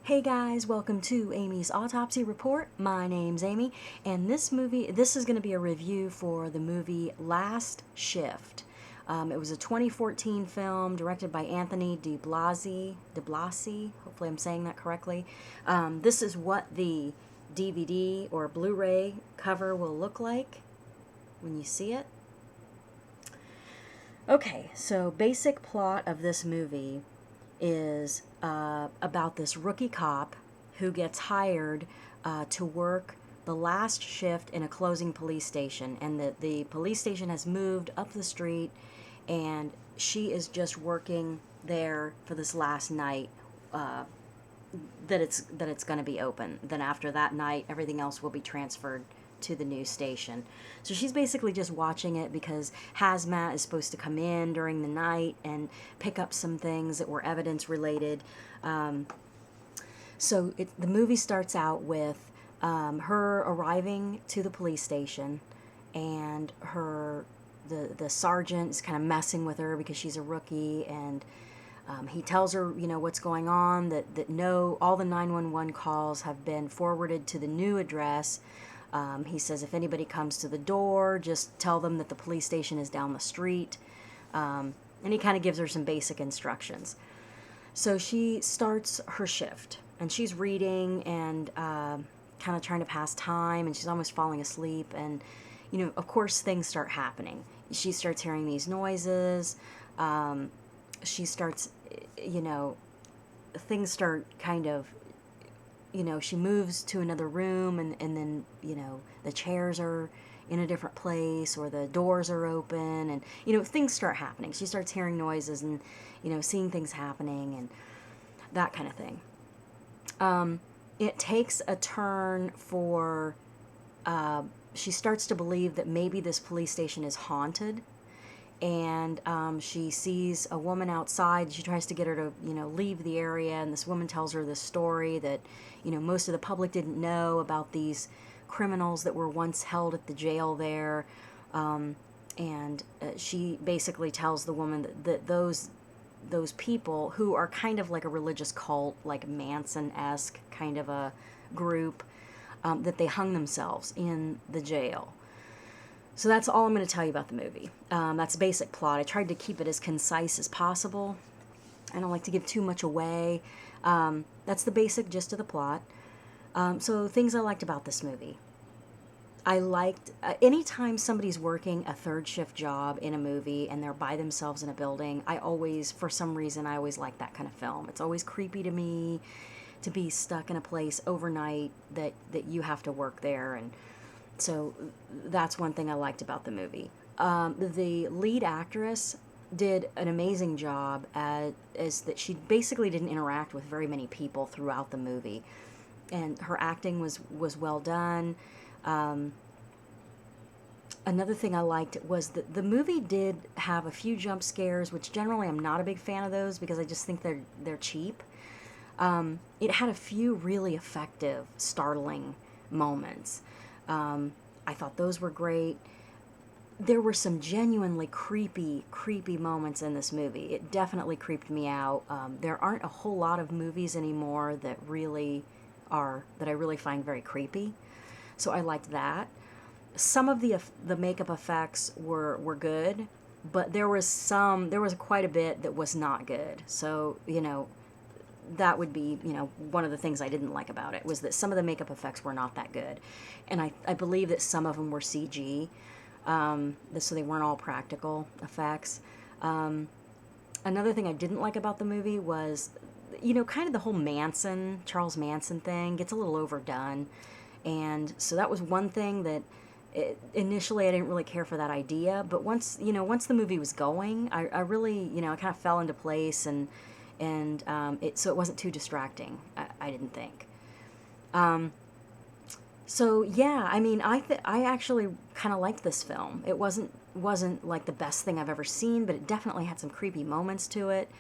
Hey guys, welcome to Amy's Autopsy Report. My name's Amy, and this is going to be a review for the movie Last Shift. It was a 2014 film directed by Anthony DiBlasi. Hopefully I'm saying that correctly. This is what the DVD or Blu-ray cover will look like when you see it. Okay, so basic plot of this movie is about this rookie cop who gets hired to work the last shift in a closing police station. And the police station has moved up the street, and she is just working there for this last night that it's going to be open. Then after that night, everything else will be transferred to the new station. So she's basically just watching it because Hazmat is supposed to come in during the night and pick up some things that were evidence related. So the movie starts out with her arriving to the police station, and the sergeant is kind of messing with her because she's a rookie, and he tells her, what's going on, that all the 911 calls have been forwarded to the new address. He says if anybody comes to the door, just tell them that the police station is down the street. And he kind of gives her some basic instructions. So she starts her shift, and she's reading and kind of trying to pass time, and she's almost falling asleep. And, of course, things start happening. She starts hearing these noises. She starts, things start kind of, she moves to another room, and then, the chairs are in a different place, or the doors are open, and, things start happening. She starts hearing noises and, seeing things happening and that kind of thing. It takes a turn for, she starts to believe that maybe this police station is haunted, and she sees a woman outside. She tries to get her to, leave the area, and this woman tells her this story that, most of the public didn't know about these criminals that were once held at the jail there, and she basically tells the woman that those people, who are kind of like a religious cult, like Manson-esque kind of a group, that they hung themselves in the jail. So that's all I'm going to tell you about the movie. That's a basic plot. I tried to keep it as concise as possible. I don't like to give too much away. That's the basic gist of the plot. So things I liked about this movie. I liked anytime somebody's working a third shift job in a movie and they're by themselves in a building, for some reason, I always like that kind of film. It's always creepy to me to be stuck in a place overnight that you have to work there. And so that's one thing I liked about the movie. The lead actress did an amazing job as that she basically didn't interact with very many people throughout the movie. And her acting was well done. Another thing I liked was that the movie did have a few jump scares, which generally I'm not a big fan of those because I just think they're cheap. It had a few really effective, startling moments. I thought those were great. There were some genuinely creepy moments in this movie. It definitely creeped me out. There aren't a whole lot of movies anymore that I really find very creepy. So I liked that. Some of the makeup effects were good, but there was quite a bit that was not good. So, that would be, one of the things I didn't like about it, was that some of the makeup effects were not that good. And I believe that some of them were CG, so they weren't all practical effects. Another thing I didn't like about the movie was, kind of the whole Charles Manson thing gets a little overdone. And so that was one thing that initially I didn't really care for that idea. But once the movie was going, I really, I kind of fell into place, and so it wasn't too distracting, I didn't think. So yeah, I mean, I actually kind of liked this film. It wasn't like the best thing I've ever seen, but it definitely had some creepy moments to it.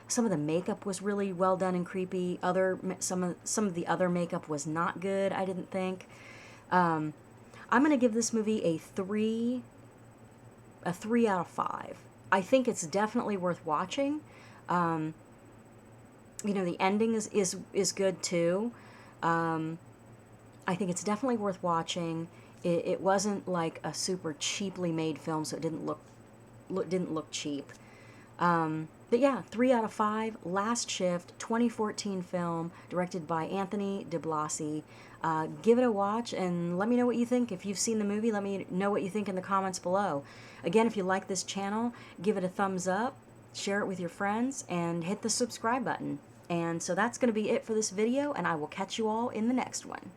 Some of the makeup was really well done and creepy. Some of the other makeup was not good, I didn't think. I'm going to give this movie a 3 out of 5. I think it's definitely worth watching. You know, the ending is good too. I think it's definitely worth watching. It wasn't like a super cheaply made film, so it didn't look cheap. But yeah, 3 out of 5. Last Shift, 2014 film, directed by Anthony DiBlasi. Give it a watch and let me know what you think. If you've seen the movie, let me know what you think in the comments below. Again, if you like this channel, give it a thumbs up, share it with your friends, and hit the subscribe button. And so that's going to be it for this video, and I will catch you all in the next one.